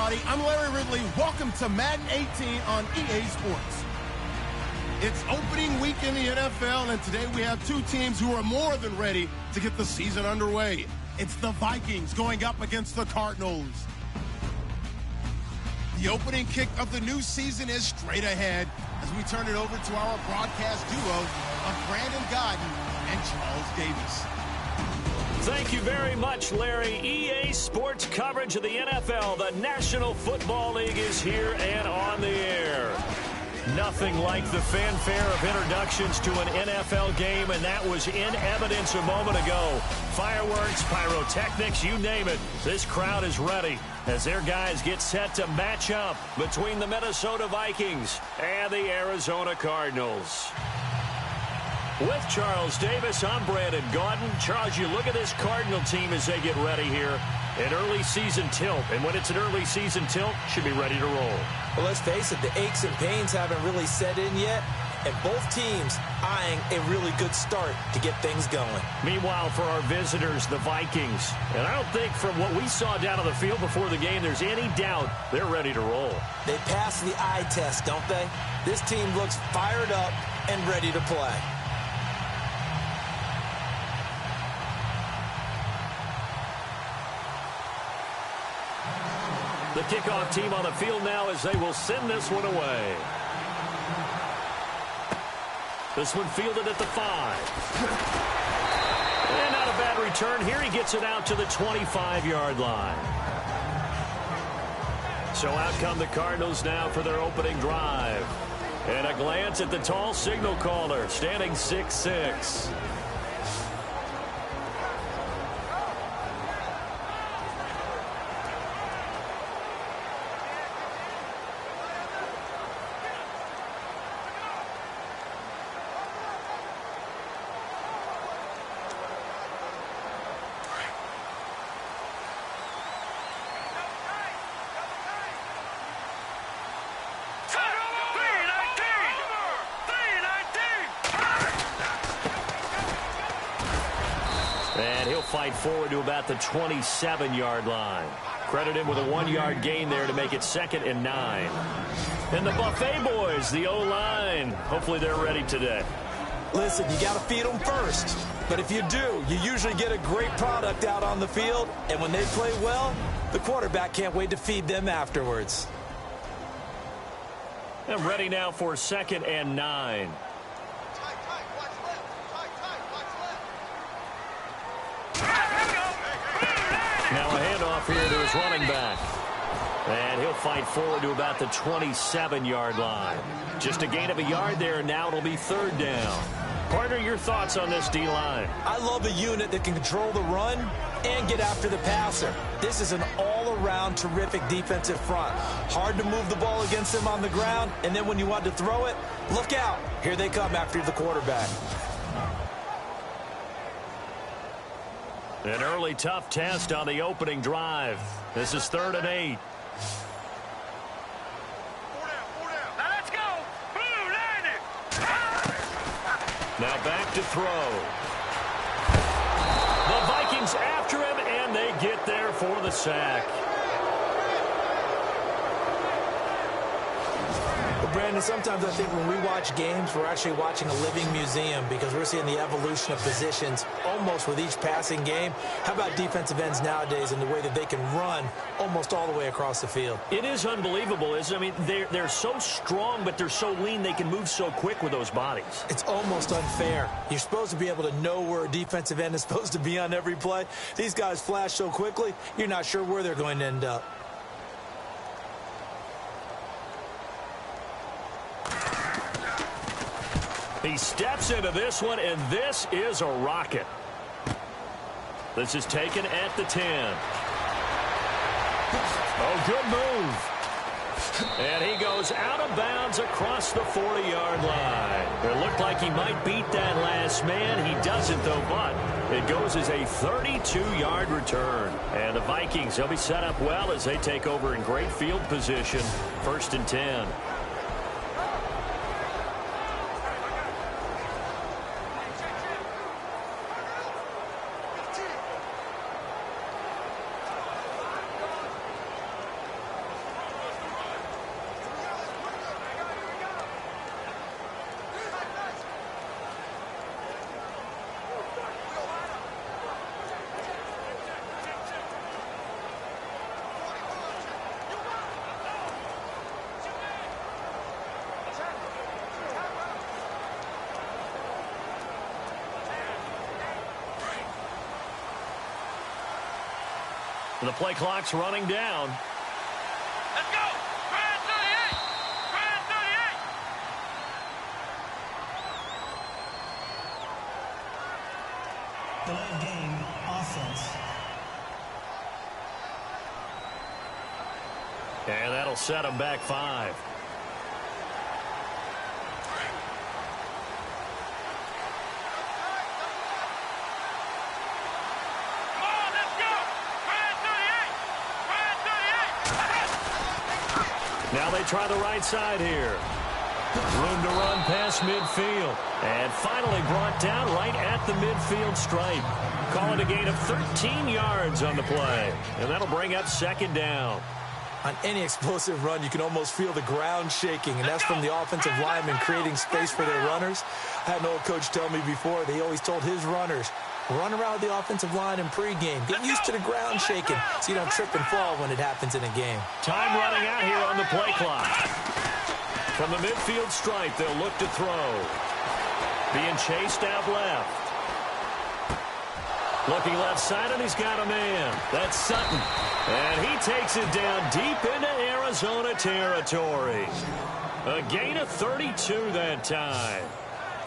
everybody. I'm Larry Ridley. Welcome to Madden 18 on EA Sports. It's opening week in the NFL, and today we have two teams who are more than ready to get the season underway. It's the Vikings going up against the Cardinals. The opening kick of the new season is straight ahead as we turn it over to our broadcast duo of Brandon Godden and Charles Davis. Thank you very much, Larry. EA Sports coverage of the NFL. The National Football League is here and on the air. Nothing like the fanfare of introductions to an NFL game, and that was in evidence a moment ago. Fireworks, pyrotechnics, you name it. This crowd is ready as their guys get set to match up between the Minnesota Vikings and the Arizona Cardinals. With Charles Davis, I'm Brandon Gaudin. Charles, you look at this Cardinal team as they get ready here. An early season tilt, and when it's an early season tilt, should be ready to roll. Well, let's face it, the aches and pains haven't really set in yet, and both teams eyeing a really good start to get things going. Meanwhile, for our visitors, the Vikings, and I don't think from what we saw down on the field before the game, there's any doubt they're ready to roll. They passed the eye test, don't they? This team looks fired up and ready to play. The kickoff team on the field now as they will send this one away. This one fielded at the 5. And not a bad return here. He gets it out to the 25-yard line. So out come the Cardinals now for their opening drive. And a glance at the tall signal caller, standing 6'6". And he'll fight forward to about the 27-yard line. Credit him with a 1-yard gain there to make it 2nd and 9. And the Buffet boys, the O-line. Hopefully they're ready today. Listen, you got to feed them first. But if you do, you usually get a great product out on the field. And when they play well, the quarterback can't wait to feed them afterwards. And ready now for 2nd and 9. Now a handoff here to his running back. And he'll fight forward to about the 27-yard line. Just a gain of a yard there, and now it'll be 3rd down. Partner, your thoughts on this D-line? I love a unit that can control the run and get after the passer. This is an all-around terrific defensive front. Hard to move the ball against them on the ground, and then when you want to throw it, look out. Here they come after the quarterback. An early tough test on the opening drive. This is 3rd and 8. Now let's go. Blue line it. Now back to throw. The Vikings after him, and they get there for the sack. Brandon, sometimes I think when we watch games, we're actually watching a living museum because we're seeing the evolution of positions almost with each passing game. How about defensive ends nowadays and the way that they can run almost all the way across the field? It is unbelievable, isn't it? I mean, they're so strong, but they're so lean they can move so quick with those bodies. It's almost unfair. You're supposed to be able to know where a defensive end is supposed to be on every play. These guys flash so quickly, you're not sure where they're going to end up. He steps into this one, and this is a rocket. This is taken at the 10. Oh, good move. And he goes out of bounds across the 40-yard line. It looked like he might beat that last man. He doesn't, though, but it goes as a 32-yard return. And the Vikings, they'll be set up well as they take over in great field position. 1st and 10. The play clock's running down. Let's go. Try 38. Try 38. Delay of game, offense. And that'll set him back 5. Come on, let's go. Try 38. Now they try the right side here. Room to run past midfield. And finally brought down right at the midfield stripe. Call it a gain of 13 yards on the play. And that'll bring up second down. On any explosive run, you can almost feel the ground shaking, and that's from the offensive linemen creating space for their runners. I had an old coach tell me before, they always told his runners, run around the offensive line in pregame. Get used to the ground shaking so you don't trip and fall when it happens in a game. Time running out here on the play clock. From the midfield stripe, they'll look to throw. Being chased out left. Looking left side, and he's got a man. That's Sutton. And he takes it down deep into Arizona territory. A gain of 32 that time.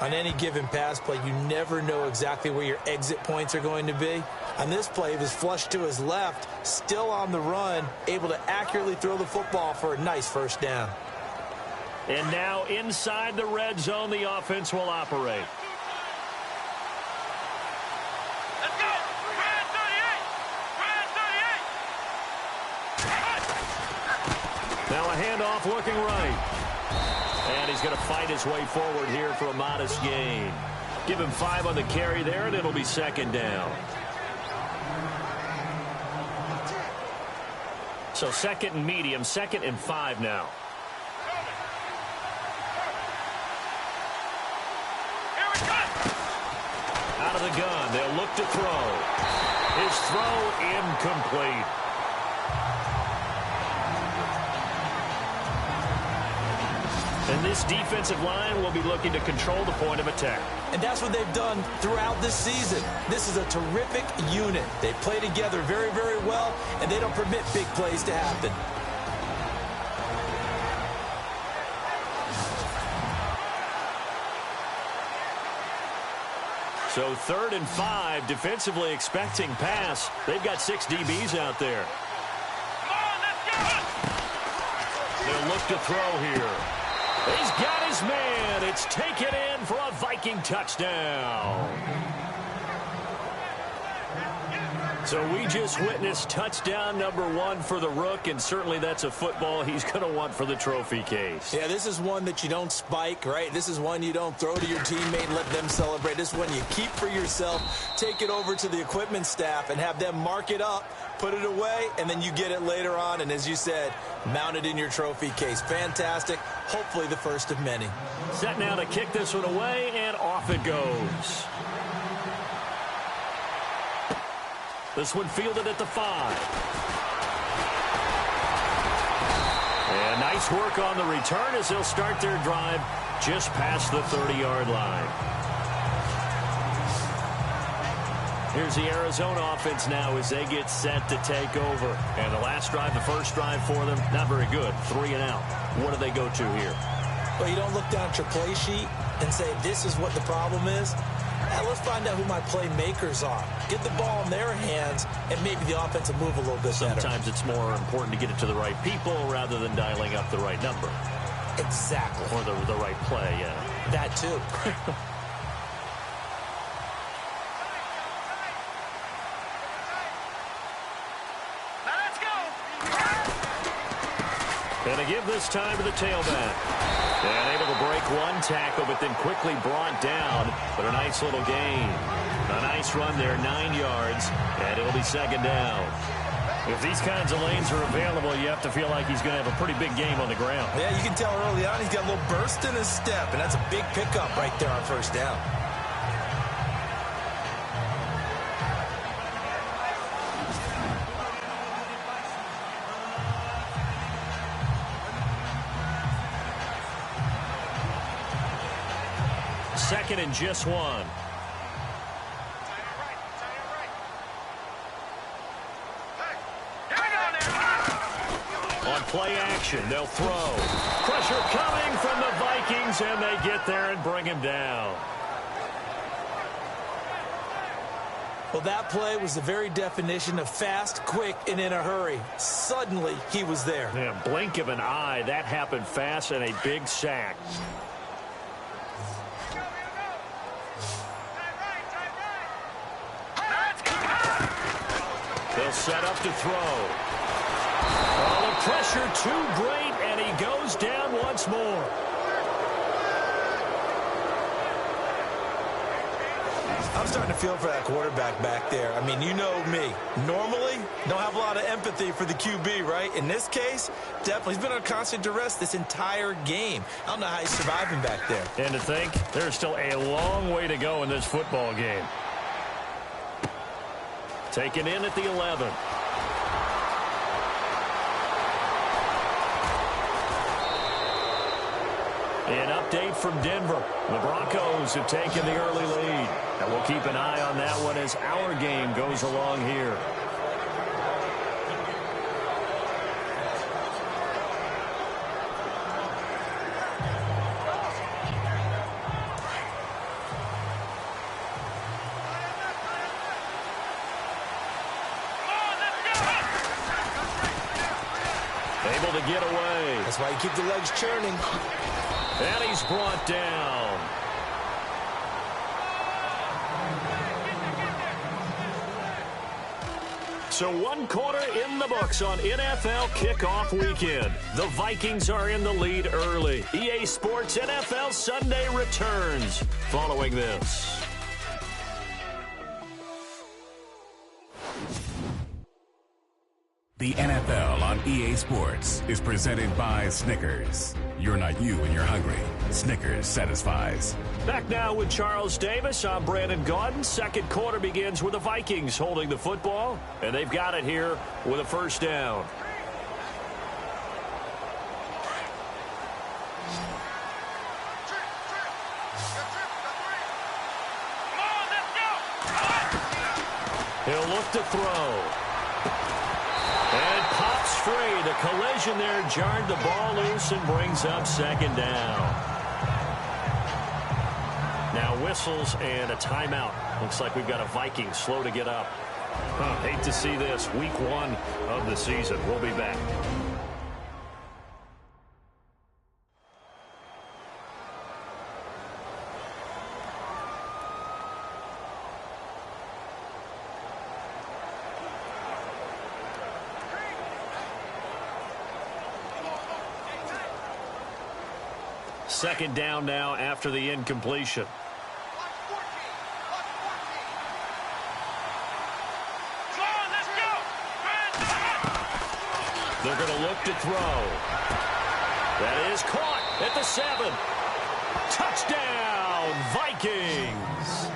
On any given pass play, you never know exactly where your exit points are going to be. On this play, he was flushed to his left, still on the run, able to accurately throw the football for a nice first down. And now inside the red zone, the offense will operate. Let's go. Try 38. Try 38. Now a handoff looking right. And he's going to fight his way forward here for a modest gain. Give him 5 on the carry there, and it'll be second down. So second and medium, 2nd and 5 now. Out of the gun, they'll look to throw. His throw incomplete. And this defensive line will be looking to control the point of attack. And that's what they've done throughout this season. This is a terrific unit. They play together very, very well, and they don't permit big plays to happen. So 3rd and 5, defensively expecting pass. They've got 6 DBs out there. Come on, let's go. They'll look to throw here. He's got his man. It's taken in for a Viking touchdown. So we just witnessed touchdown number 1 for the Rook, and certainly that's a football he's going to want for the trophy case. Yeah, this is one that you don't spike, right? This is one you don't throw to your teammate and let them celebrate. This is one you keep for yourself, take it over to the equipment staff, and have them mark it up, put it away, and then you get it later on, and as you said, mount it in your trophy case. Fantastic. Hopefully the first of many. Set now to kick this one away, and off it goes. This one fielded at the 5. And nice work on the return as they'll start their drive just past the 30-yard line. Here's the Arizona offense now as they get set to take over. And the last drive, the first drive for them, not very good. 3 and out. What do they go to here? Well, you don't look down at your play sheet and say, this is what the problem is. Now let's find out who my playmakers are. Get the ball in their hands, and maybe the offense will move a little bit better. Sometimes it's more important to get it to the right people rather than dialing up the right number. Exactly. Or the right play, yeah. That too. Now let's go. And a give this time to the tailback. And able to break one tackle, but then quickly brought down. But a nice little gain. A nice run there, 9 yards. And it'll be second down. If these kinds of lanes are available, you have to feel like he's going to have a pretty big game on the ground. Yeah, you can tell early on he's got a little burst in his step, and that's a big pickup right there on first down. Second and just 1. play action. They'll throw. Pressure coming from the Vikings, and they get there and bring him down. Well, that play was the very definition of fast, quick, and in a hurry. Suddenly, he was there. Yeah, blink of an eye. That happened fast and a big sack. They'll set up to throw. Oh, the pressure too great, and he goes down once more. I'm starting to feel for that quarterback back there. I mean, you know me. Normally, don't have a lot of empathy for the QB, right? In this case, definitely. He's been on constant duress this entire game. I don't know how he's surviving back there. And to think, there's still a long way to go in this football game. Taken in at the 11. An update from Denver. The Broncos have taken the early lead. And we'll keep an eye on that one as our game goes along here. Able to get away. That's why you keep the legs churning. And he's brought down. So 1 quarter in the books on NFL kickoff weekend. The Vikings are in the lead early. EA Sports NFL Sunday returns following this. The NFL on EA Sports is presented by Snickers. You're not you when you're hungry. Snickers satisfies. Back now with Charles Davis. I'm Brandon Gaudin. Second quarter begins with the Vikings holding the football, and they've got it here with a first down. He'll look to throw. And pops free. The collision there jarred the ball loose and brings up second down. Now whistles and a timeout. Looks like we've got a Viking slow to get up. Hate to see this. Week 1 of the season. We'll be back. Second down now after the incompletion. They're going to look to throw. That is caught at the 7. Touchdown, Vikings.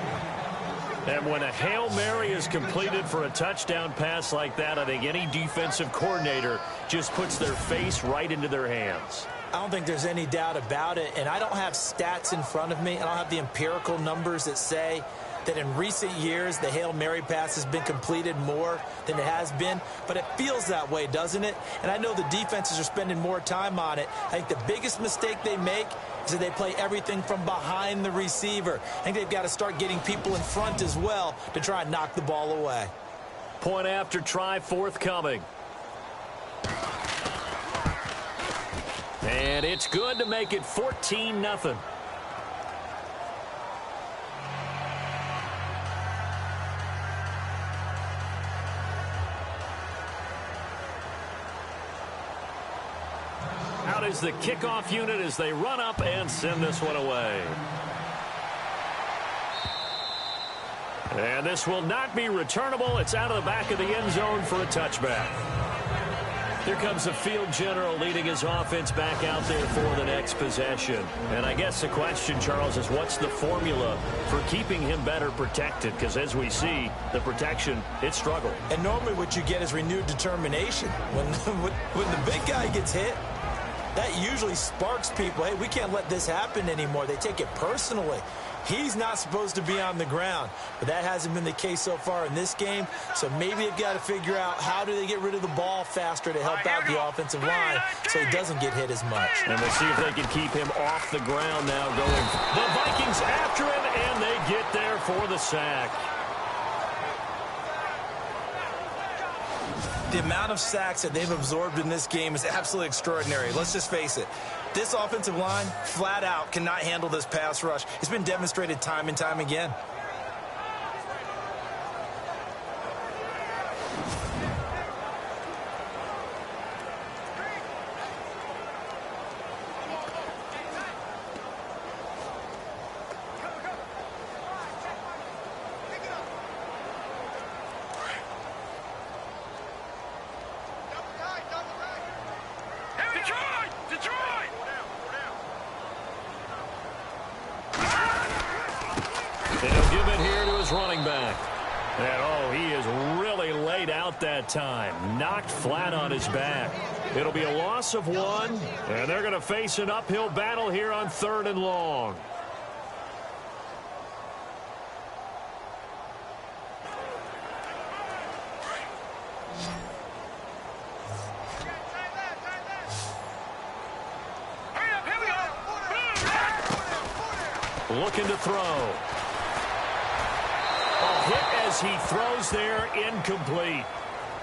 And when a Hail Mary is completed for a touchdown pass like that, I think any defensive coordinator just puts their face right into their hands. I don't think there's any doubt about it, and I don't have stats in front of me. I don't have the empirical numbers that say that in recent years the Hail Mary pass has been completed more than it has been, but it feels that way, doesn't it? And I know the defenses are spending more time on it. I think the biggest mistake they make is that they play everything from behind the receiver. I think they've got to start getting people in front as well to try and knock the ball away. Point after try forthcoming. And it's good to make it 14-0. Out is the kickoff unit as they run up and send this one away. And this will not be returnable. It's out of the back of the end zone for a touchback. Here comes the field general leading his offense back out there for the next possession. And I guess the question, Charles, is what's the formula for keeping him better protected? Because as we see, the protection, it struggled. And normally what you get is renewed determination. When the big guy gets hit, that usually sparks people. Hey, we can't let this happen anymore. They take it personally. He's not supposed to be on the ground, but that hasn't been the case so far in this game. So maybe they've got to figure out how do they get rid of the ball faster to help out the offensive line so he doesn't get hit as much. And we'll see if they can keep him off the ground now going. The Vikings after him, and they get there for the sack. The amount of sacks that they've absorbed in this game is absolutely extraordinary. Let's just face it. This offensive line, flat out, cannot handle this pass rush. It's been demonstrated time and time again. And he'll give it here to his running back. And, oh, he is really laid out that time. Knocked flat on his back. It'll be a loss of 1, and they're going to face an uphill battle here on 3rd and long. Looking to throw. A hit as he throws there, incomplete.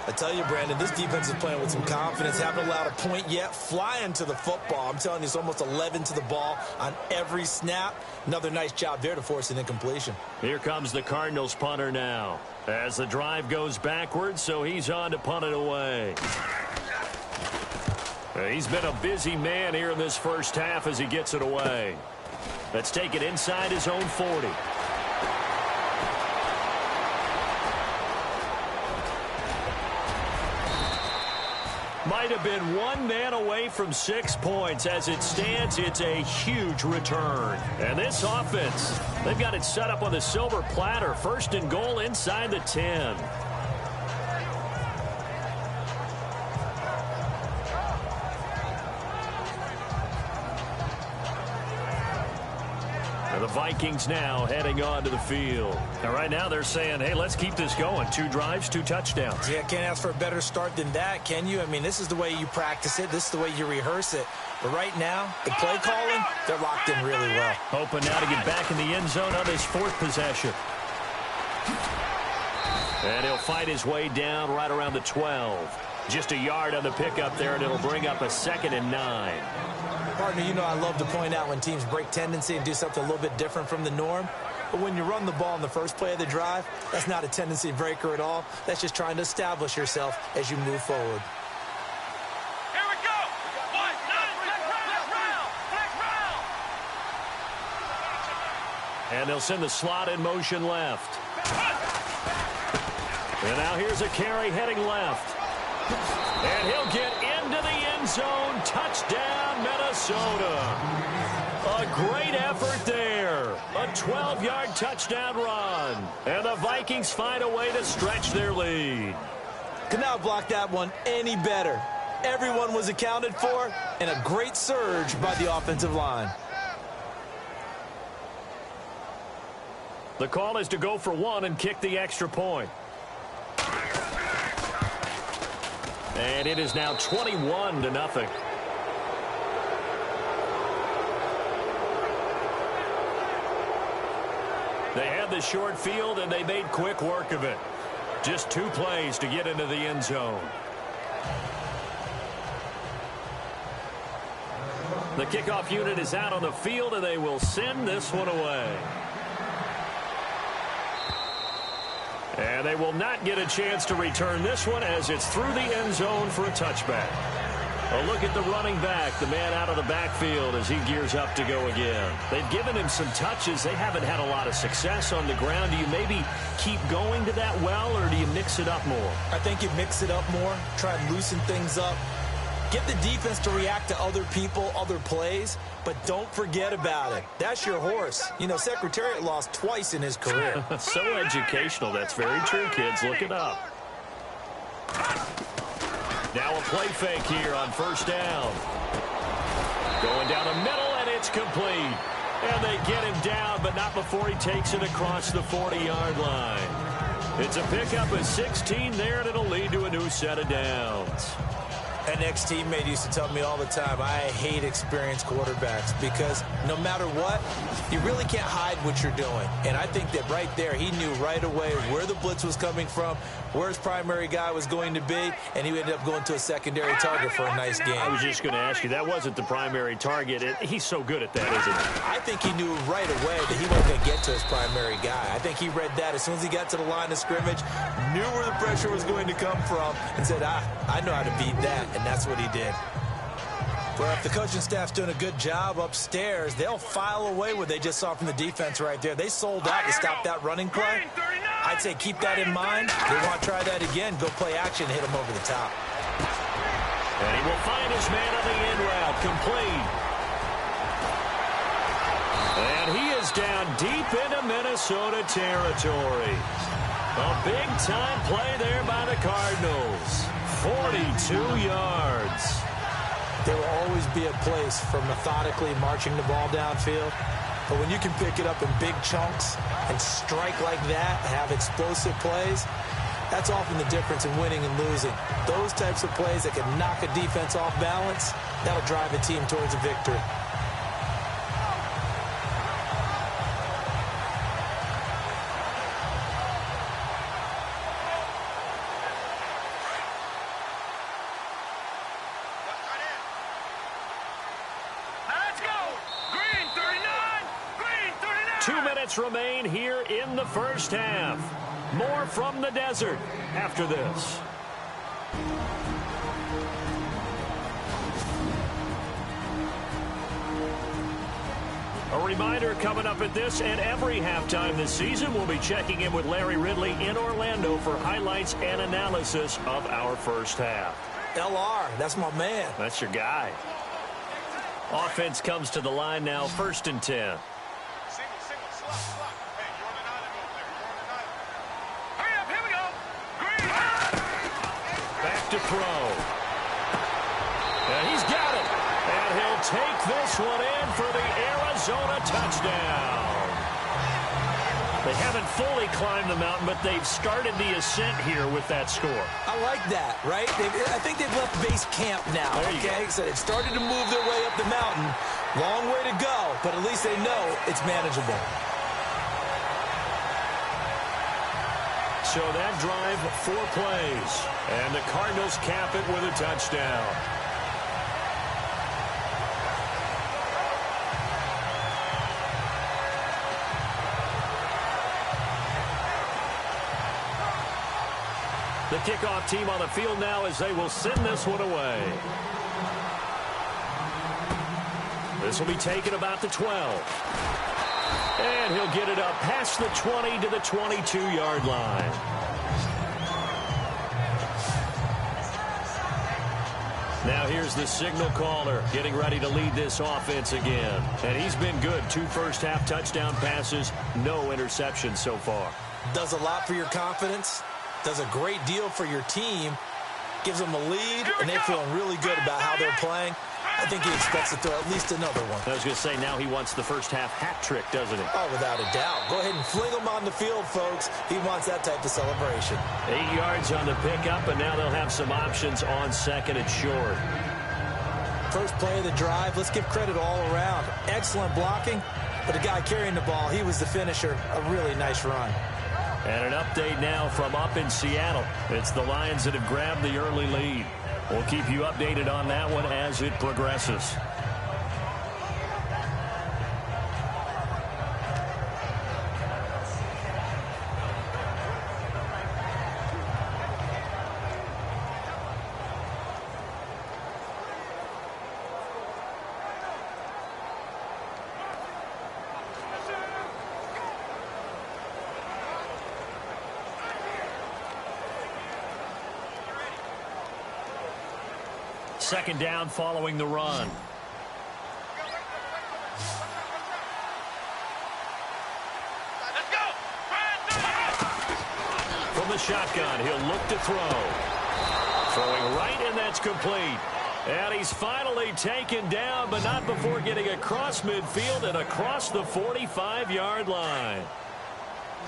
I tell you, Brandon, this defense is playing with some confidence. Haven't allowed a point yet. Flying to the football. I'm telling you, it's almost 11 to the ball on every snap. Another nice job there to force an incompletion. Here comes the Cardinals punter now. As the drive goes backwards, so he's on to punt it away. He's been a busy man here in this first half as he gets it away. Let's take it inside his own 40. Might have been one man away from 6 points. As it stands, it's a huge return. And this offense, they've got it set up on the silver platter. 1st and goal inside the 10. The Vikings now heading onto the field. And right now they're saying, hey, let's keep this going. 2 drives, 2 touchdowns. Yeah, can't ask for a better start than that, can you? I mean, this is the way you practice it. This is the way you rehearse it. But right now, the play calling, they're locked in really well. Hoping now to get back in the end zone on this 4th possession. And he'll fight his way down right around the 12. Just a yard on the pickup there, and it'll bring up a 2nd and 9. Partner, you know I love to point out when teams break tendency and do something a little bit different from the norm. But when you run the ball in the first play of the drive, that's not a tendency breaker at all. That's just trying to establish yourself as you move forward. Here we go. And they'll send the slot in motion left. And now here's a carry heading left. And he'll get into the end zone. Touchdown, Minnesota. A great effort there. A 12-yard touchdown run. And the Vikings find a way to stretch their lead. Could not block that one any better. Everyone was accounted for, and a great surge by the offensive line. The call is to go for 1 and kick the extra point. And it is now 21-0. They had the short field, and they made quick work of it. Just 2 plays to get into the end zone. The kickoff unit is out on the field, and they will send this one away. And they will not get a chance to return this one as it's through the end zone for a touchback. A look at the running back, the man out of the backfield as he gears up to go again. They've given him some touches. They haven't had a lot of success on the ground. Do you maybe keep going to that well, or do you mix it up more? I think you mix it up more, try and loosen things up. Get the defense to react to other people, other plays, but don't forget about it. That's your horse. You know, Secretariat lost twice in his career. So educational. That's very true, kids. Look it up. Now a play fake here on 1st down. complete. And they get him down, but not before he takes it across the 40-yard line. It's a pickup of 16 there, and it'll lead to a new set of downs. An ex-teammate used to tell me all the time, I hate experienced quarterbacks because no matter what, you really can't hide what you're doing. And I think that right there, he knew right away where the blitz was coming from, where his primary guy was going to be, and he ended up going to a secondary target for a nice game. I was just going to ask you, that wasn't the primary target. He's so good at that, isn't he? I think he knew right away that he wasn't going to get to his primary guy. I think he read that as soon as he got to the line of scrimmage, knew where the pressure was going to come from, and said, I know how to beat that. And that's what he did. Well, if the coaching staff's doing a good job upstairs, they'll file away what they just saw from the defense right there. They sold out to stop that running play. I'd say keep that in mind. They want to try that again. Go play action, hit him over the top. And he will find his man on the in route, complete. And he is down deep into Minnesota territory. A big-time play there by the Cardinals. 42 yards. There will always be a place for methodically marching the ball downfield. But when you can pick it up in big chunks and strike like that, have explosive plays, that's often the difference in winning and losing. Those types of plays that can knock a defense off balance, that'll drive a team towards a victory. Remain here in the first half. More from the desert after this. A reminder coming up at this and every halftime this season, we'll be checking in with Larry Ridley in Orlando for highlights and analysis of our first half. LR, that's my man. That's your guy. Offense comes to the line now, 1st and 10. To throw. And he's got it. And he'll take this one in for the Arizona touchdown. They haven't fully climbed the mountain, but they've started the ascent here with that score. I like that, right? I think they've left base camp now, okay? So they've started to move their way up the mountain. Long way to go, but at least they know it's manageable. So that drive, 4 plays. And the Cardinals cap it with a touchdown. The kickoff team on the field now as they will send this one away. This will be taken about the 12. And he'll get it up past the 20 to the 22-yard line. Now here's the signal caller getting ready to lead this offense again. And he's been good. 2 first-half touchdown passes, no interceptions so far. Does a lot for your confidence. Does a great deal for your team. Gives them a lead, and they're feeling really good about how they're playing. I think he expects to throw at least another one. I was going to say, now he wants the first-half hat trick, doesn't he? Oh, without a doubt. Go ahead and fling him on the field, folks. He wants that type of celebration. 8 yards on the pickup, and now they'll have some options on 2nd and short. First play of the drive, let's give credit all around. Excellent blocking, but the guy carrying the ball, he was the finisher. A really nice run. And an update now from up in Seattle. It's the Lions that have grabbed the early lead. We'll keep you updated on that one as it progresses. Second down following the run. Let's go. From the shotgun, he'll look to throw. Throwing right, and that's complete. And he's finally taken down, but not before getting across midfield and across the 45-yard line.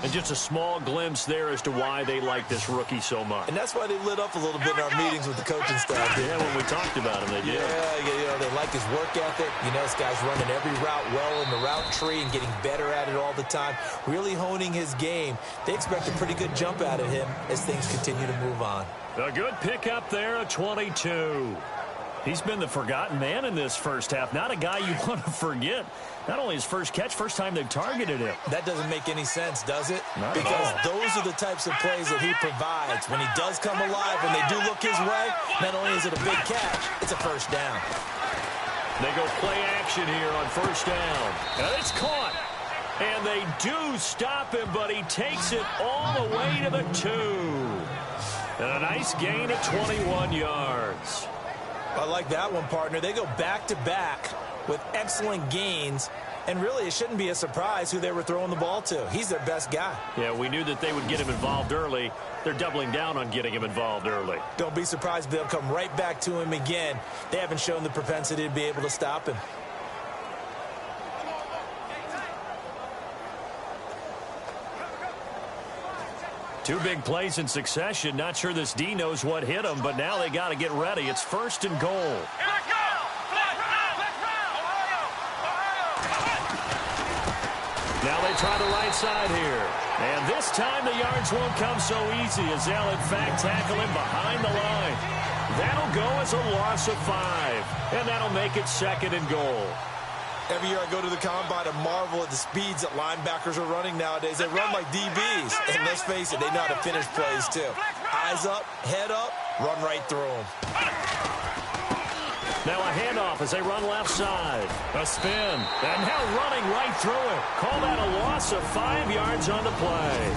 And just a small glimpse there as to why they like this rookie so much. And that's why they lit up a little bit in our meetings with the coaching staff. Yeah, when we talked about him, they did. Yeah, they like his work ethic. You know, this guy's running every route well in the route tree and getting better at it all the time, really honing his game. They expect a pretty good jump out of him as things continue to move on. A good pickup there at 22. He's been the forgotten man in this first half. Not a guy you want to forget. Not only his first catch, first time they've targeted him. That doesn't make any sense, does it? Not because those are the types of plays that he provides. When he does come alive, when they do look his way, not only is it a big catch, it's a first down. They go play action here on first down. And it's caught. And they do stop him, but he takes it all the way to the 2. And a nice gain at 21 yards. I like that one, partner. They go back-to-back with excellent gains, and really it shouldn't be a surprise who they were throwing the ball to. He's their best guy. Yeah, we knew that they would get him involved early. They're doubling down on getting him involved early. Don't be surprised they'll come right back to him again. They haven't shown the propensity to be able to stop him. Two big plays in succession. Not sure this D knows what hit him, but now they got to get ready. It's first and goal. Now they try the right side here. And this time the yards won't come so easy as they'll in fact tackle him behind the line. That'll go as a loss of 5. And that'll make it second and goal. Every year I go to the combine and marvel at the speeds that linebackers are running nowadays. They run like DBs. And let's face it, they know how to finish plays too. Eyes up, head up, run right through them. Now a handoff as they run left side. A spin. And now running right through it. Call that a loss of 5 yards on the play.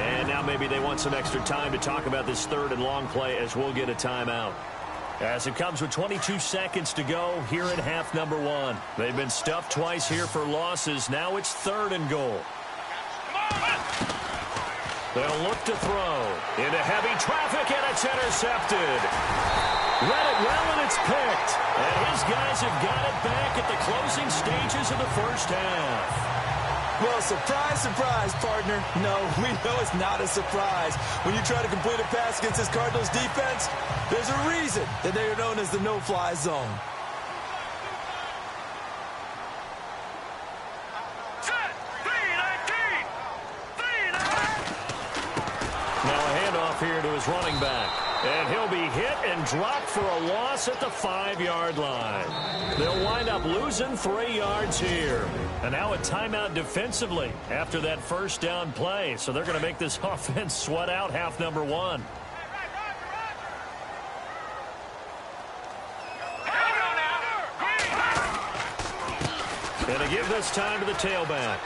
And now maybe they want some extra time to talk about this third and long play as we'll get a timeout. As it comes with 22 seconds to go here in half number 1. They've been stuffed twice here for losses. Now it's third and goal. They'll look to throw. Into heavy traffic, and it's intercepted. Read it well, and it's picked. And his guys have got it back at the closing stages of the first half. Well, surprise, surprise, partner. No, we know it's not a surprise. When you try to complete a pass against this Cardinals defense, there's a reason that they are known as the no-fly zone. Now a handoff here to his running back. And he'll be hit and dropped for a loss at the 5-yard line. They'll wind up losing 3 yards here. And now a timeout defensively after that first down play. So they're going to make this offense sweat out half number 1. And to give this time to the tailback.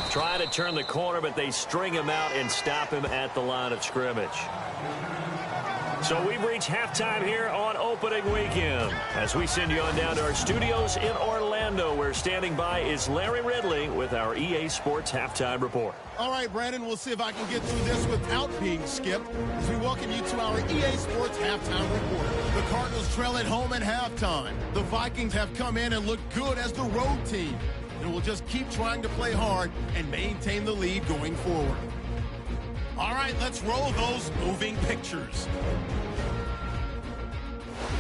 Try to turn the corner, but they string him out and stop him at the line of scrimmage. So we've reached halftime here on opening weekend as we send you on down to our studios in Orlando, where standing by is Larry Ridley with our EA Sports Halftime Report. All right, Brandon, we'll see if I can get through this without being skipped as we welcome you to our EA Sports Halftime Report. The Cardinals trail at home at halftime. The Vikings have come in and looked good as the road team, and will just keep trying to play hard and maintain the lead going forward. All right, let's roll those moving pictures.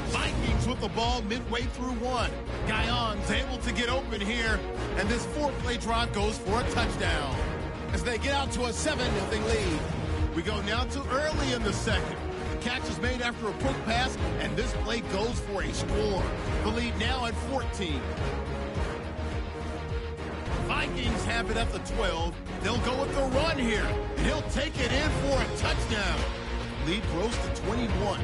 Vikings with the ball midway through 1. Guyon's able to get open here, and this 4-play drive goes for a touchdown. As they get out to a 7-0 lead. We go now to early in the second. The catch is made after a quick pass, and this play goes for a score. The lead now at 14. Vikings have it at the 12. They'll go with the run here, and he'll take it in for a touchdown. Lead grows to 21.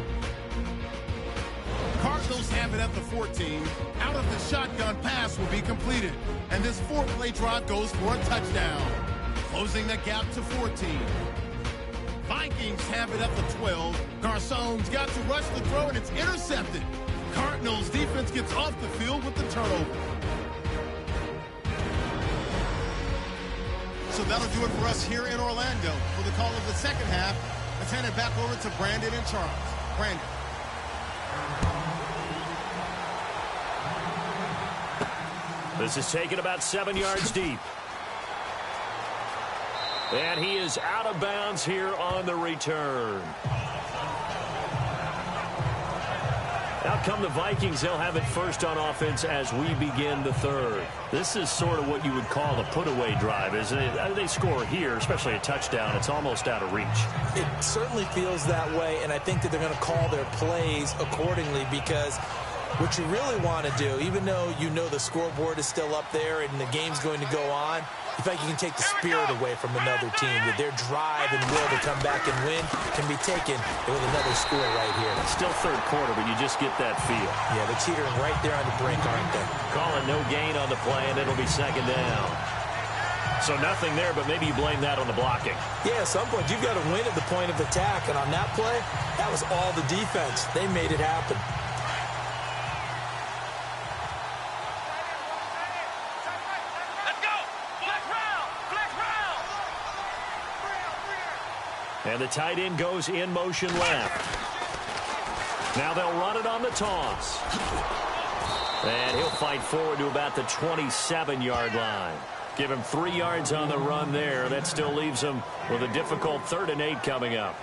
Cardinals have it at the 14. Out of the shotgun pass will be completed, and this 4-play drive goes for a touchdown, closing the gap to 14. Vikings have it at the 12. Garcon's got to rush the throw, and it's intercepted. Cardinals defense gets off the field with the turnover. So that'll do it for us here in Orlando. For the call of the second half, let's hand it back over to Brandon and Charles. Brandon. This is taken about 7 yards deep. And he is out of bounds here on the return. Out come the Vikings. They'll have it first on offense as we begin the third. This is sort of what you would call a put-away drive, isn't it? They score here, especially a touchdown. It's almost out of reach. It certainly feels that way, and I think that they're going to call their plays accordingly because what you really want to do, even though you know the scoreboard is still up there and the game's going to go on, you think you can take the spirit away from another team, that their drive and will to come back and win can be taken with another score right here. It's still third quarter, but you just get that feel. Yeah, they're teetering right there on the brink, aren't they? Calling no gain on the play, and it'll be second down. So nothing there, but maybe you blame that on the blocking. Yeah, at some point, you've got to win at the point of attack, and on that play, that was all the defense. They made it happen. And the tight end goes in motion left. Now they'll run it on the toss. And he'll fight forward to about the 27-yard line. Give him 3 yards on the run there. That still leaves him with a difficult 3rd and 8 coming up.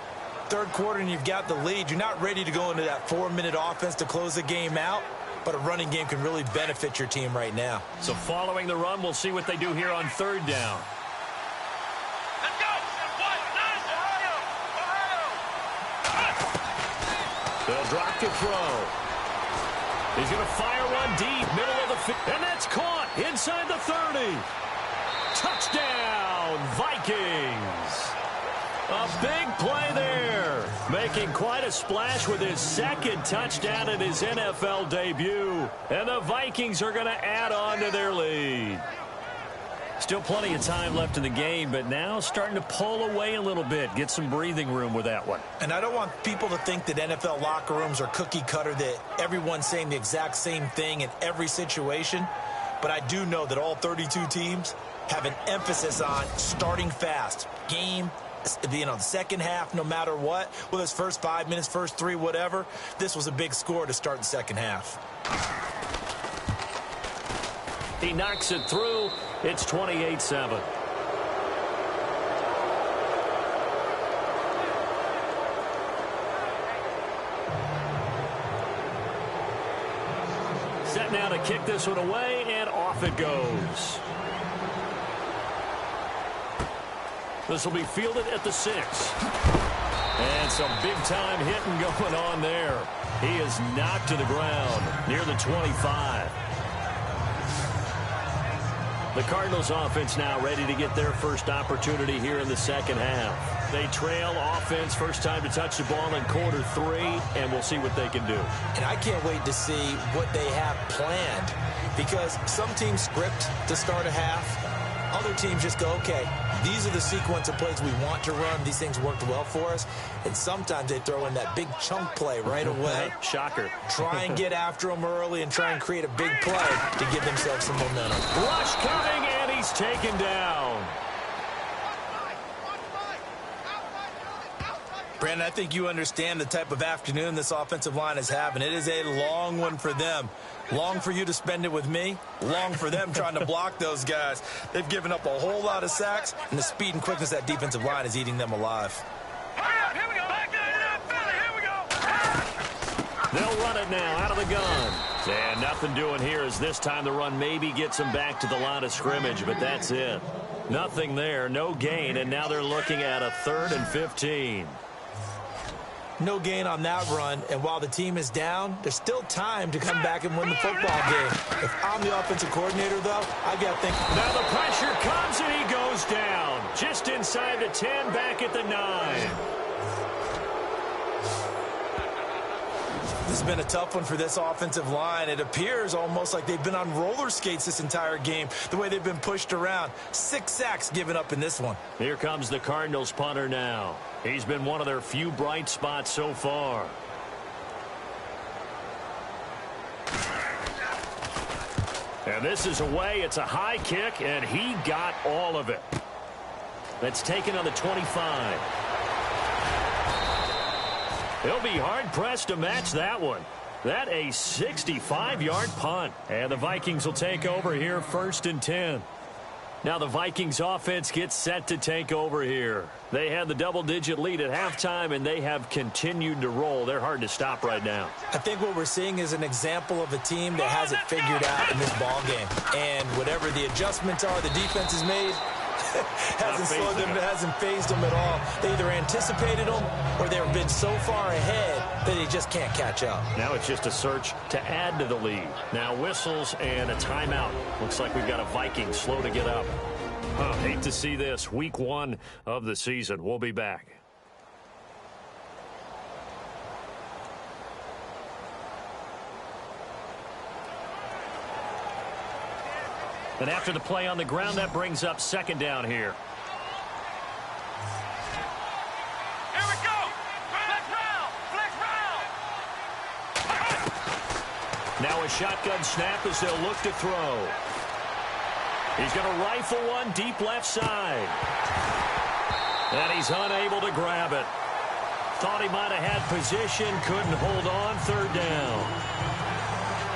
Third quarter and you've got the lead. You're not ready to go into that 4-minute offense to close the game out, but a running game can really benefit your team right now. So following the run, we'll see what they do here on 3rd down. They'll drop to throw. He's going to fire one deep, middle of the field. And that's caught inside the 30. Touchdown, Vikings. A big play there. Making quite a splash with his 2nd touchdown in his NFL debut. And the Vikings are going to add on to their lead. Still plenty of time left in the game, but now starting to pull away a little bit. Get some breathing room with that one. And I don't want people to think that NFL locker rooms are cookie cutter, that everyone's saying the exact same thing in every situation. But I do know that all 32 teams have an emphasis on starting fast. Game, the second half, no matter what. Whether it's first 5 minutes, first 3, whatever. This was a big score to start the second half. He knocks it through. It's 28-7. Set now to kick this one away, and off it goes. This will be fielded at the 6. And some big-time hitting going on there. He is knocked to the ground near the 25. The Cardinals offense now ready to get their first opportunity here in the second half. They trail offense, first time to touch the ball in quarter 3, and we'll see what they can do. And I can't wait to see what they have planned, because some teams script to start a half. Other teams just go, okay, these are the sequence of plays we want to run. These things worked well for us. And sometimes they throw in that big chunk play right away. Shocker. Try and get after them early and try and create a big play to give themselves some momentum. Rush coming, and he's taken down. Brandon, I think you understand the type of afternoon this offensive line is having. It is a long one for them. Long for you to spend it with me. Long for them trying to block those guys. They've given up a whole lot of sacks, and the speed and quickness of that defensive line is eating them alive. Here we go. Back here we go. They'll run it now out of the gun. And nothing doing here as this time the run maybe gets them back to the line of scrimmage, but that's it. Nothing there, no gain, and now they're looking at a 3rd and 15. No gain on that run, and while the team is down, there's still time to come back and win the football game. If I'm the offensive coordinator, though, I got to think. Now the pressure comes, and he goes down. Just inside the 10, back at the 9. This has been a tough one for this offensive line. It appears almost like they've been on roller skates this entire game, the way they've been pushed around. 6 sacks given up in this one. Here comes the Cardinals punter now. He's been one of their few bright spots so far. And this is away. It's a high kick, and he got all of it. That's taken on the 25. He'll be hard-pressed to match that one. That a 65-yard punt. And the Vikings will take over here 1st and 10. Now the Vikings offense gets set to take over here. They had the double-digit lead at halftime, and they have continued to roll. They're hard to stop right now. I think what we're seeing is an example of a team that has it figured out in this ball game. And whatever the adjustments are the defense has made, hasn't phased them at all. They either anticipated them or they've been so far ahead that they just can't catch up. Now it's just a search to add to the lead. Now whistles and a timeout. Looks like we've got a Viking slow to get up. Hate to see this. Week 1 of the season. We'll be back. And after the play on the ground, that brings up 2nd down here. Here we go. Flex round. Now a shotgun snap as they'll look to throw. He's going to rifle one deep left side. And he's unable to grab it. Thought he might have had position, couldn't hold on. 3rd down.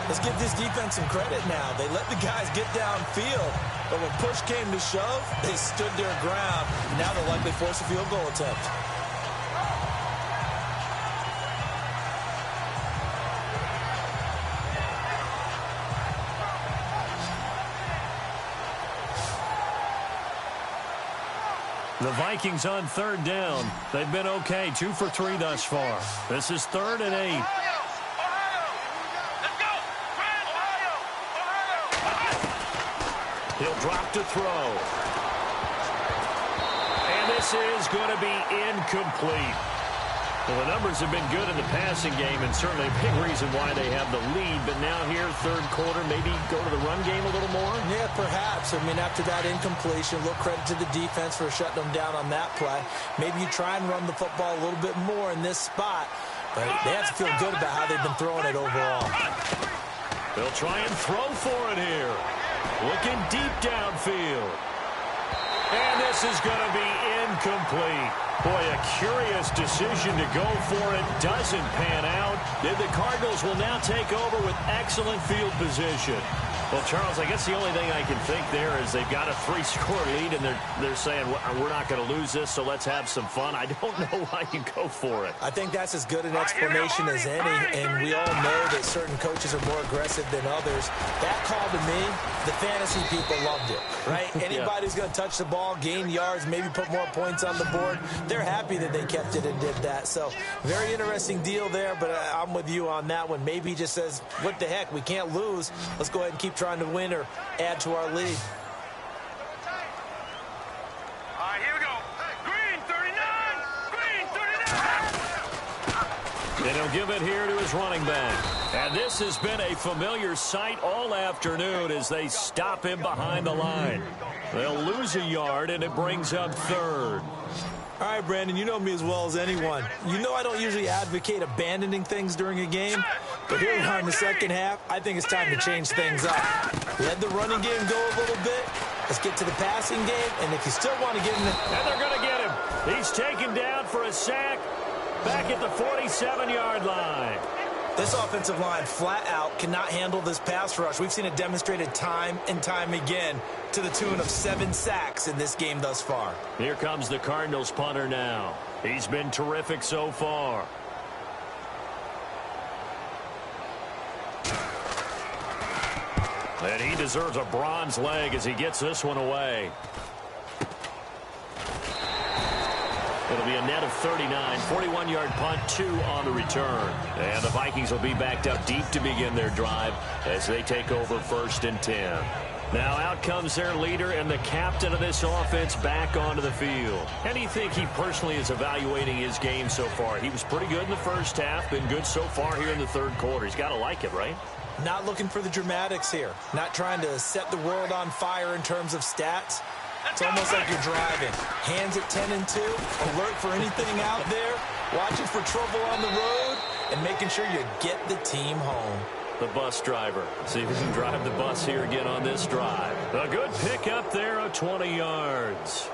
Let's give this defense some credit now. They let the guys get downfield, but when push came to shove, they stood their ground. Now they'll likely force a field goal attempt. The Vikings on 3rd down. They've been okay, 2 for 3 thus far. This is 3rd and 8. He'll drop to throw. And this is going to be incomplete. Well, the numbers have been good in the passing game, and certainly a big reason why they have the lead. But now here, 3rd quarter, maybe go to the run game a little more? Yeah, perhaps. I mean, after that incompletion, a little credit to the defense for shutting them down on that play. Maybe you try and run the football a little bit more in this spot. But they have to feel good about how they've been throwing it overall. They'll try and throw for it here. Looking deep downfield. And this is going to be incomplete. Boy, a curious decision to go for it. Doesn't pan out. The Cardinals will now take over with excellent field position. Well, Charles, I guess the only thing I can think there is they've got a 3-score lead, and they're saying, we're not going to lose this, so let's have some fun. I don't know why you go for it. I think that's as good an explanation as any, and we all know that certain coaches are more aggressive than others. That call to me, the fantasy people loved it, right? Anybody who's going to touch the ball, gain yards, maybe put more points on the board, they're happy that they kept it and did that. So, very interesting deal there, but I'm with you on that one. Maybe he just says, what the heck, we can't lose. Let's go ahead and keep trying to win or add to our lead. All right, here we go. Green 39. And he'll give it here to his running back. And this has been a familiar sight all afternoon as they stop him behind the line. They'll lose a yard, and it brings up 3rd. All right, Brandon, you know me as well as anyone. You know I don't usually advocate abandoning things during a game, but here we are in the second half. I think it's time to change things up. Let the running game go a little bit. Let's get to the passing game, and if you still want to get him... And they're going to get him. He's taken down for a sack back at the 47-yard line. This offensive line flat out cannot handle this pass rush. We've seen it demonstrated time and time again to the tune of 7 sacks in this game thus far. Here comes the Cardinals punter now. He's been terrific so far. And he deserves a bronze leg as he gets this one away. It'll be a net of 39, 41-yard punt, 2 on the return. And the Vikings will be backed up deep to begin their drive as they take over 1st and 10. Now out comes their leader and the captain of this offense back onto the field. How do you think he personally is evaluating his game so far? He was pretty good in the first half, been good so far here in the 3rd quarter. He's got to like it, right? Not looking for the dramatics here. Not trying to set the world on fire in terms of stats. It's almost like you're driving. Hands at 10 and 2, alert for anything out there, watching for trouble on the road, and making sure you get the team home. The bus driver. See if he can drive the bus here again on this drive. A good pick up there of 20 yards.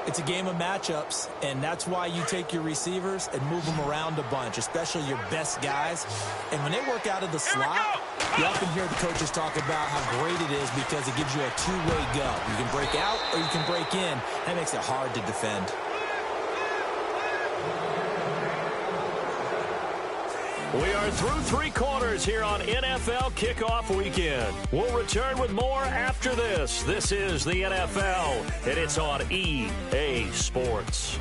It's a game of matchups, and that's why you take your receivers and move them around a bunch, especially your best guys. And when they work out of the slot, you often hear the coaches talk about how great it is because it gives you a two-way go. You can break out or you can break in. That makes it hard to defend. We are through three quarters here on NFL Kickoff Weekend. We'll return with more after this. This is the NFL, and it's on EA Sports.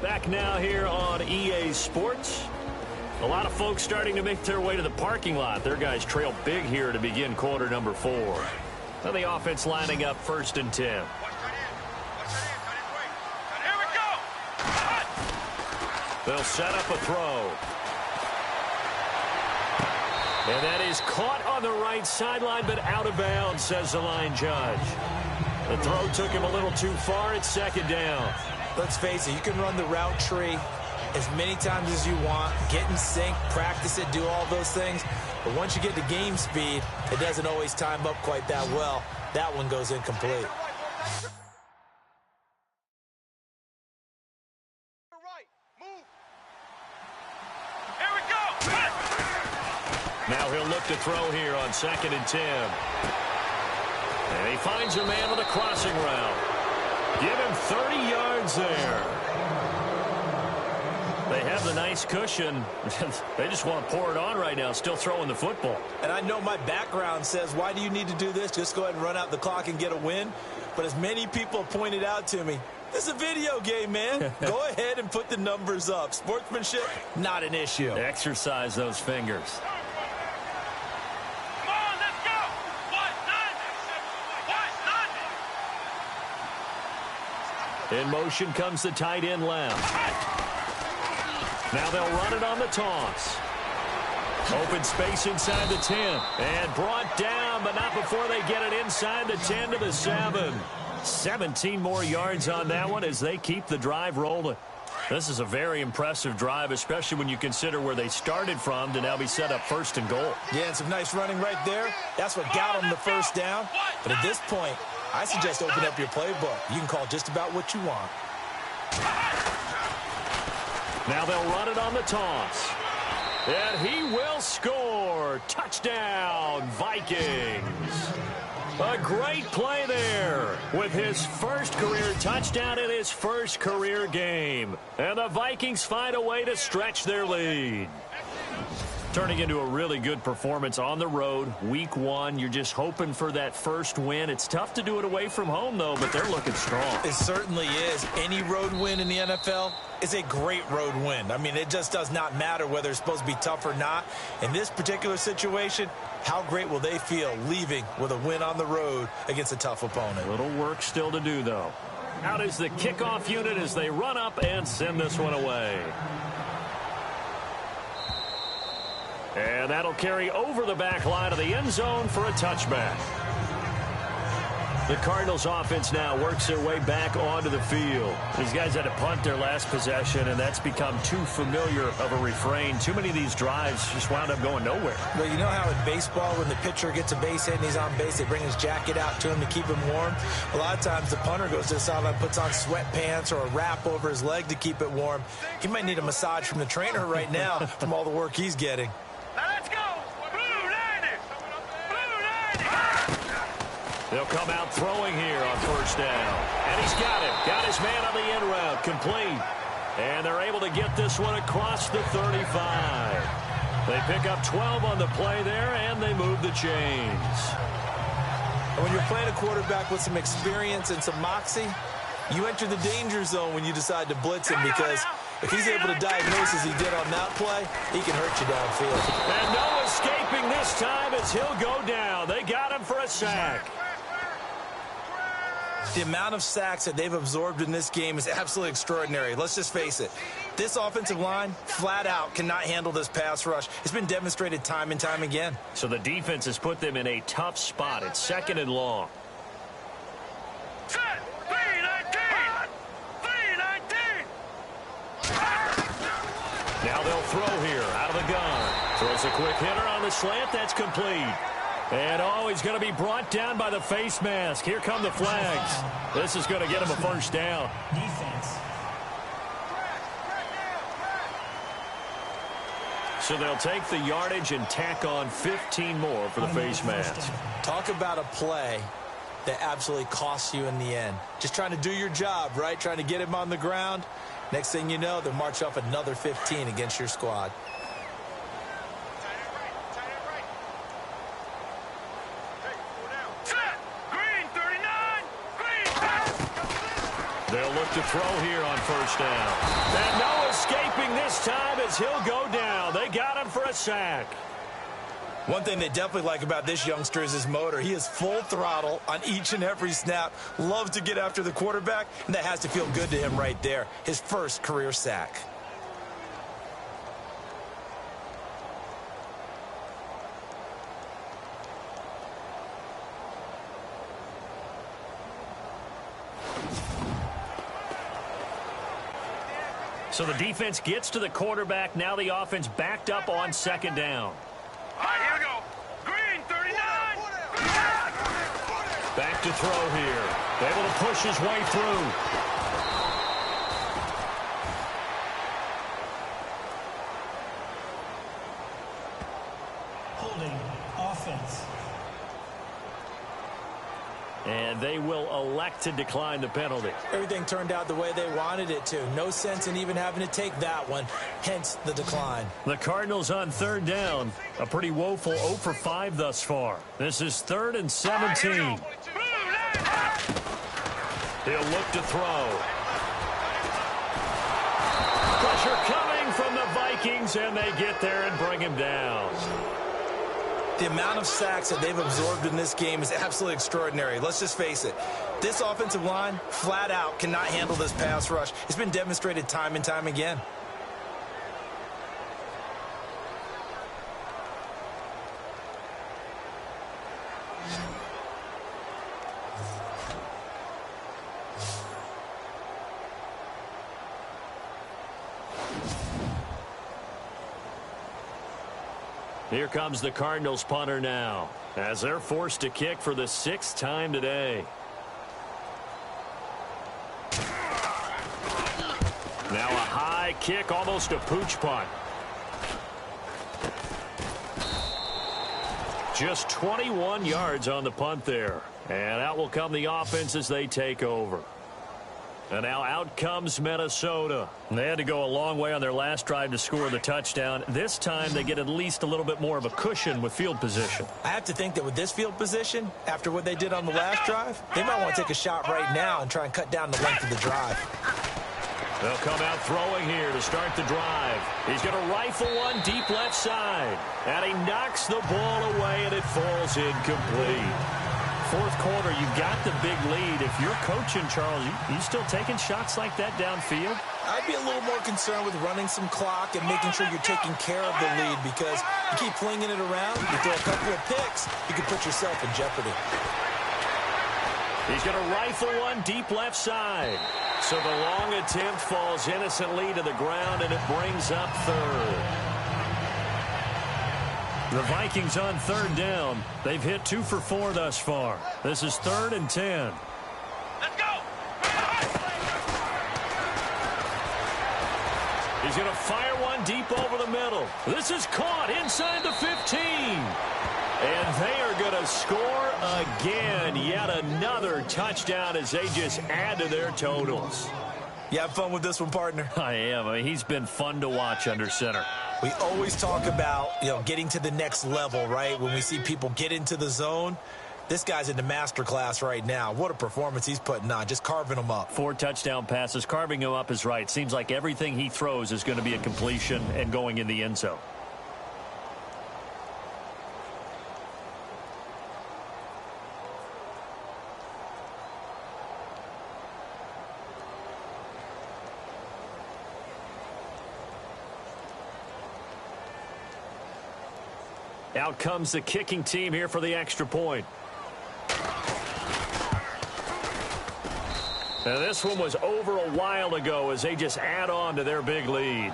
Back now here on EA Sports. A lot of folks starting to make their way to the parking lot. Their guys trail big here to begin quarter number 4. So the offense lining up 1st and 10. They'll set up a throw. And that is caught on the right sideline, but out of bounds, says the line judge. The throw took him a little too far. It's 2nd down. Let's face it, you can run the route tree as many times as you want, get in sync, practice it, do all those things. But once you get to game speed, it doesn't always time up quite that well. That one goes incomplete. Now he'll look to throw here on 2nd and 10. And he finds a man with a crossing route. Give him 30 yards there. They have the nice cushion. They just want to pour it on right now, still throwing the football. And I know my background says, why do you need to do this? Just go ahead and run out the clock and get a win. But as many people pointed out to me, this is a video game, man. Go ahead and put the numbers up. Sportsmanship, not an issue. Exercise those fingers. In motion comes the tight end left. Now they'll run it on the toss. Open space inside the 10. And brought down, but not before they get it inside the 10 to the 7. 17 more yards on that one as they keep the drive rolling. This is a very impressive drive, especially when you consider where they started from to now be set up 1st and goal. Yeah, and some nice running right there. That's what got them the 1st down. But at this point, I suggest open up your playbook. You can call just about what you want. Now they'll run it on the toss. And he will score. Touchdown, Vikings. A great play there with his first career touchdown in his first career game. And the Vikings find a way to stretch their lead. Turning into a really good performance on the road. Week 1, you're just hoping for that first win. It's tough to do it away from home, though, but they're looking strong. It certainly is. Any road win in the NFL is a great road win. I mean, it just does not matter whether it's supposed to be tough or not. In this particular situation, how great will they feel leaving with a win on the road against a tough opponent? A little work still to do, though. Out is the kickoff unit as they run up and send this one away. And that'll carry over the back line of the end zone for a touchback. The Cardinals offense now works their way back onto the field. These guys had to punt their last possession, and that's become too familiar of a refrain. Too many of these drives just wound up going nowhere. Well, you know how in baseball, when the pitcher gets a base hit and he's on base, they bring his jacket out to him to keep him warm? A lot of times the punter goes to the sideline, puts on sweatpants or a wrap over his leg to keep it warm. He might need a massage from the trainer right now from all the work he's getting. Now let's go! Blue 90! Blue 90! They'll come out throwing here on 1st down. And he's got it. Got his man on the end route. Complete. And they're able to get this one across the 35. They pick up 12 on the play there, and they move the chains. And when you're playing a quarterback with some experience and some moxie, you enter the danger zone when you decide to blitz him, because if he's able to diagnose as he did on that play, he can hurt you downfield. And no escaping this time as he'll go down. They got him for a sack. The amount of sacks that they've absorbed in this game is absolutely extraordinary. Let's just face it. This offensive line, flat out, cannot handle this pass rush. It's been demonstrated time and time again. So the defense has put them in a tough spot. It's 2nd and long. Set! 3-19! 3-19! Now they'll throw here out of the gun. Throws a quick hitter on the slant. That's complete. And, he's going to be brought down by the face mask. Here come the flags. This is going to get him a first down. Defense. So they'll take the yardage and tack on 15 more for the face mask. Talk about a play that absolutely costs you in the end. Just trying to do your job, right? Trying to get him on the ground. Next thing you know, they'll march off another 15 against your squad. They'll look to throw here on first down. And no escaping this time as he'll go down. They got him for a sack. One thing they definitely like about this youngster is his motor. He is full throttle on each and every snap. Loves to get after the quarterback, and that has to feel good to him right there. His first career sack. So the defense gets to the quarterback. Now the offense backed up on second down. All right, here we go. Green, 39. Back to throw here. Able to push his way through. Holding offense. And they will elect to decline the penalty. Everything turned out the way they wanted it to. No sense in even having to take that one, hence the decline. The Cardinals on third down. A pretty woeful 0 for 5 thus far. This is 3rd and 17. He'll look to throw. Pressure coming from the Vikings, and they get there and bring him down. The amount of sacks that they've absorbed in this game is absolutely extraordinary. Let's just face it. This offensive line, flat out, cannot handle this pass rush. It's been demonstrated time and time again. Here comes the Cardinals punter now, as they're forced to kick for the 6th time today. Now a high kick, almost a pooch punt. Just 21 yards on the punt there. And out will come the offense as they take over. And now out comes Minnesota. They had to go a long way on their last drive to score the touchdown. This time they get at least a little bit more of a cushion with field position. I have to think that with this field position, after what they did on the last drive, they might want to take a shot right now and try and cut down the length of the drive. They'll come out throwing here to start the drive. He's going to rifle one deep left side. And he knocks the ball away, and it falls incomplete. Fourth quarter, you've got the big lead. If you're coaching, Charles, you still taking shots like that downfield? I'd be a little more concerned with running some clock and making sure you're taking care of the lead, because you keep flinging it around, you throw a couple of picks, you can put yourself in jeopardy. He's going to rifle one deep left side. So the long attempt falls innocently to the ground, and it brings up third. The Vikings on third down. They've hit 2 for 4 thus far. This is 3rd and 10. Let's go. He's going to fire one deep over the middle. This is caught inside the 15. And they are going to score again. Yet another touchdown as they just add to their totals. You have fun with this one, partner? I am. I mean, he's been fun to watch under center. We always talk about, getting to the next level, right? When we see people get into the zone, this guy's in the master class right now. What a performance he's putting on, just carving them up. 4 touchdown passes. Carving him up is right. Seems like everything he throws is going to be a completion and going in the end zone. Out comes the kicking team here for the extra point. Now this one was over a while ago as they just add on to their big lead.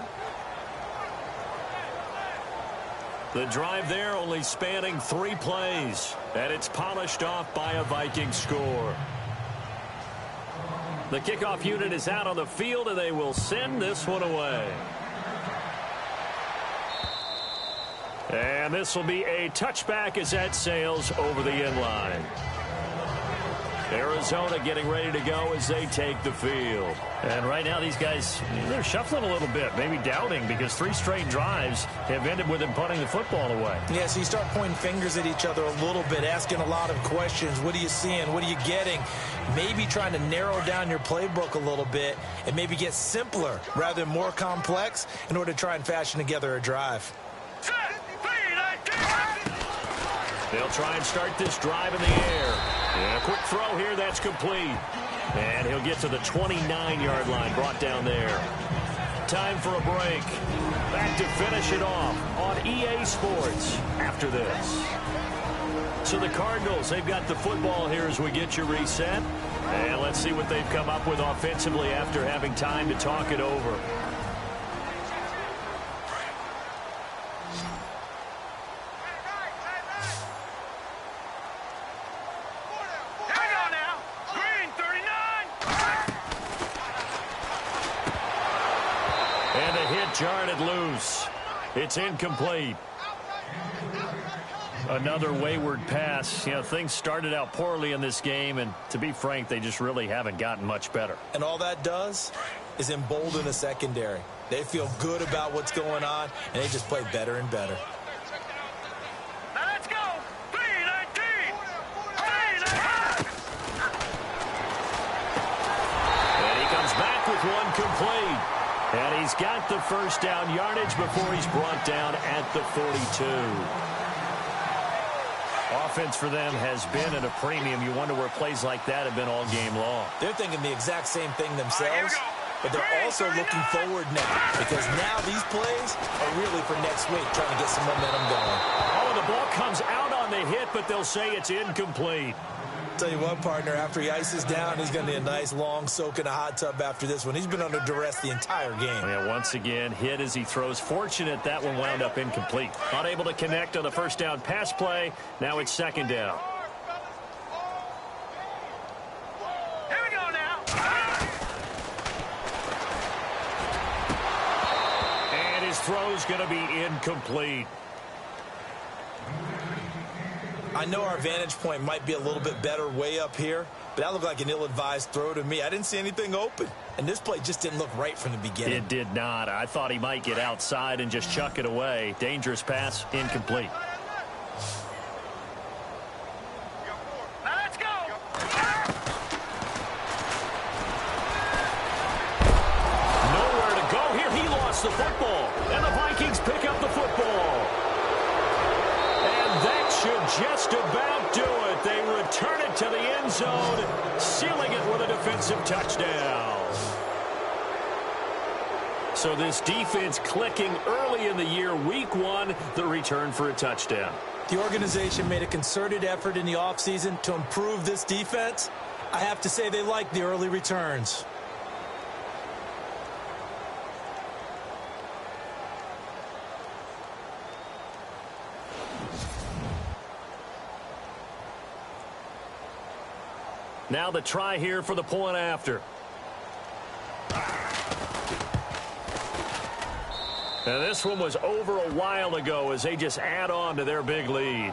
The drive there only spanning 3 plays, and it's polished off by a Viking score. The kickoff unit is out on the field, and they will send this one away. And this will be a touchback as that sails over the end line. Arizona getting ready to go as they take the field. And right now these guys, they're shuffling a little bit, maybe doubting, because 3 straight drives have ended with them punting the football away. Yeah, so you start pointing fingers at each other a little bit, asking a lot of questions. What are you seeing? What are you getting? Maybe trying to narrow down your playbook a little bit and maybe get simpler rather than more complex in order to try and fashion together a drive. They'll try and start this drive in the air. And a quick throw here, that's complete. And he'll get to the 29-yard line, brought down there. Time for a break. Back to finish it off on EA Sports after this. So the Cardinals, they've got the football here as we get you reset. And let's see what they've come up with offensively after having time to talk it over. Jarred loose. It's incomplete. Another wayward pass. You know, things started out poorly in this game, and to be frank, they just really haven't gotten much better. And all that does is embolden the secondary. They feel good about what's going on, and they just play better and better. Now let's go. 3-19. And he comes back with one complete. And he's got the first down yardage before he's brought down at the 42. Offense for them has been at a premium. You wonder where plays like that have been all game long. They're thinking the exact same thing themselves, but they're also looking forward now, because now these plays are really for next week, trying to get some momentum going. Oh, the ball comes out on the hit, but they'll say it's incomplete. Tell you what, partner, after he ices down, he's going to need a nice long soak in a hot tub after this one. He's been under duress the entire game. Yeah, once again, hit as he throws. Fortunate that one wound up incomplete. Unable to connect on the first down pass play. Now it's second down. Here we go now. And his throw's going to be incomplete. I know our vantage point might be a little bit better way up here, but that looked like an ill-advised throw to me. I didn't see anything open, and this play just didn't look right from the beginning. It did not. I thought he might get outside and just chuck it away. Dangerous pass, incomplete. Now let's go. Nowhere to go here. He lost the football, and the Vikings pick up the football. That should just about do it. They return it to the end zone, sealing it with a defensive touchdown. So this defense clicking early in the year, week 1, the return for a touchdown. The organization made a concerted effort in the offseason to improve this defense. I have to say they like the early returns. Now the try here for the point after. Now this one was over a while ago as they just add on to their big lead.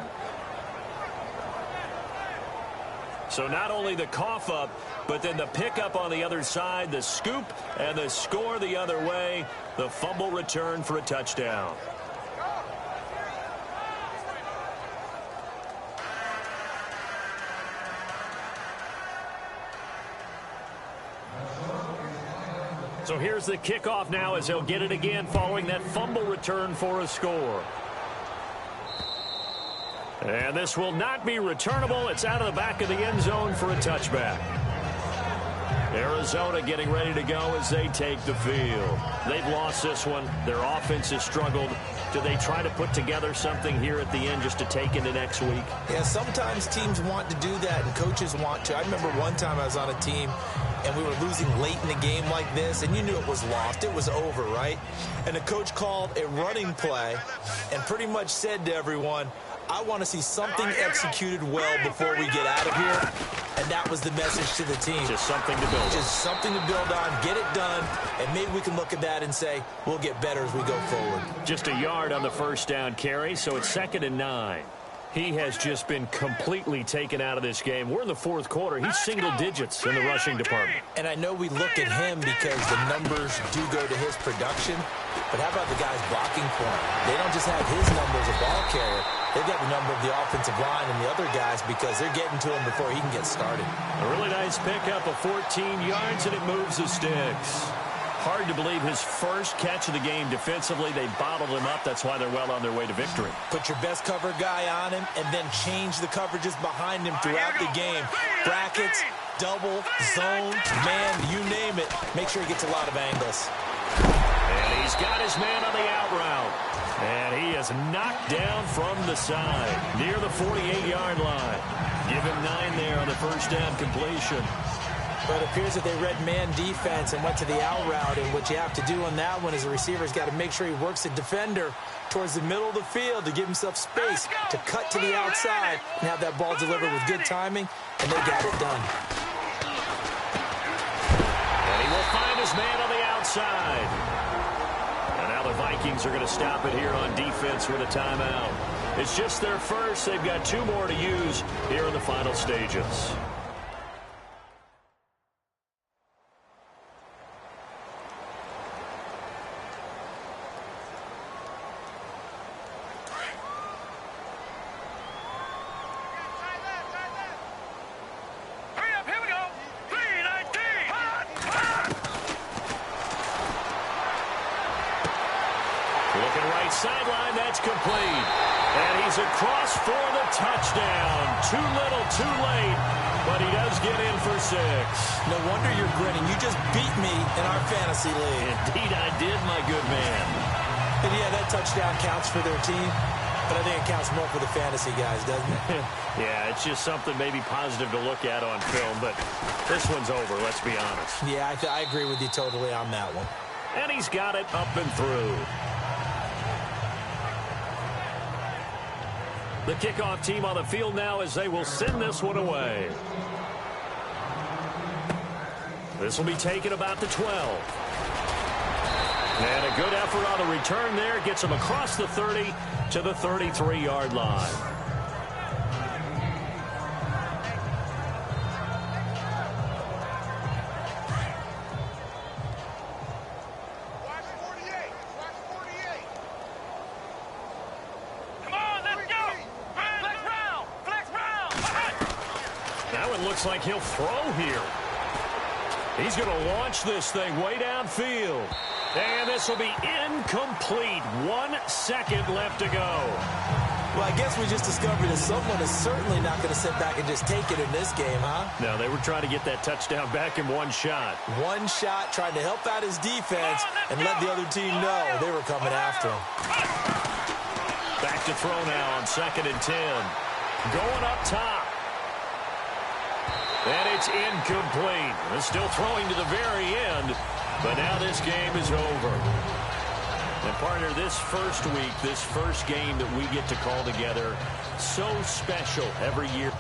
So not only the cough up, but then the pickup on the other side, the scoop, and the score the other way. The fumble return for a touchdown. So here's the kickoff now as they'll get it again following that fumble return for a score. And this will not be returnable. It's out of the back of the end zone for a touchback. Arizona getting ready to go as they take the field. They've lost this one. Their offense has struggled. Do they try to put together something here at the end just to take into next week? Yeah, sometimes teams want to do that and coaches want to. I remember one time I was on a team and we were losing late in the game like this, and you knew it was lost. It was over, right? And the coach called a running play and pretty much said to everyone, I want to see something executed well before we get out of here. And that was the message to the team. Just something to build on. Just something to build on, get it done, and maybe we can look at that and say, we'll get better as we go forward. Just a yard on the first down carry, so it's 2nd and 9. He has just been completely taken out of this game. We're in the fourth quarter. He's single digits in the rushing department. And I know we look at him because the numbers do go to his production, but how about the guys blocking for him? They don't just have his number as a ball carrier. They've got the number of the offensive line and the other guys because they're getting to him before he can get started. A really nice pickup of 14 yards, and it moves the sticks. Hard to believe his first catch of the game defensively. They bottled him up. That's why they're well on their way to victory. Put your best cover guy on him and then change the coverages behind him throughout the game. Brackets, double, zone, man, you name it. Make sure he gets a lot of angles. And he's got his man on the out route. And he is knocked down from the side near the 48-yard line. Give him 9 there on the first down completion. But it appears that they read man defense and went to the out route, and what you have to do on that one is the receiver's got to make sure he works the defender towards the middle of the field to give himself space to cut to the outside and have that ball delivered with good timing, and they got it done. And he will find his man on the outside. And now the Vikings are going to stop it here on defense with a timeout. It's just their first. They've got 2 more to use here in the final stages. Sideline, that's complete. And he's across for the touchdown. Too little, too late, but he does get in for 6. No wonder you're grinning. You just beat me in our fantasy league. Indeed, I did, my good man. And yeah, that touchdown counts for their team, but I think it counts more for the fantasy guys, doesn't it? Yeah, it's just something maybe positive to look at on film, but this one's over, let's be honest. Yeah, I agree with you totally on that one. And he's got it up and through. The kickoff team on the field now as they will send this one away. This will be taken about the 12. And a good effort on the return there. Gets him across the 30 to the 33-yard line. Looks like he'll throw here. He's going to launch this thing way downfield. And this will be incomplete. 1 second left to go. Well, I guess we just discovered that someone is certainly not going to sit back and just take it in this game, huh? No, they were trying to get that touchdown back in 1 shot. 1 shot, trying to help out his defense and let the other team know they were coming after him. Back to throw now on 2nd and 10. Going up top. And it's incomplete. They're still throwing to the very end, but now this game is over. And partner, this first week, this first game that we get to call together, so special every year.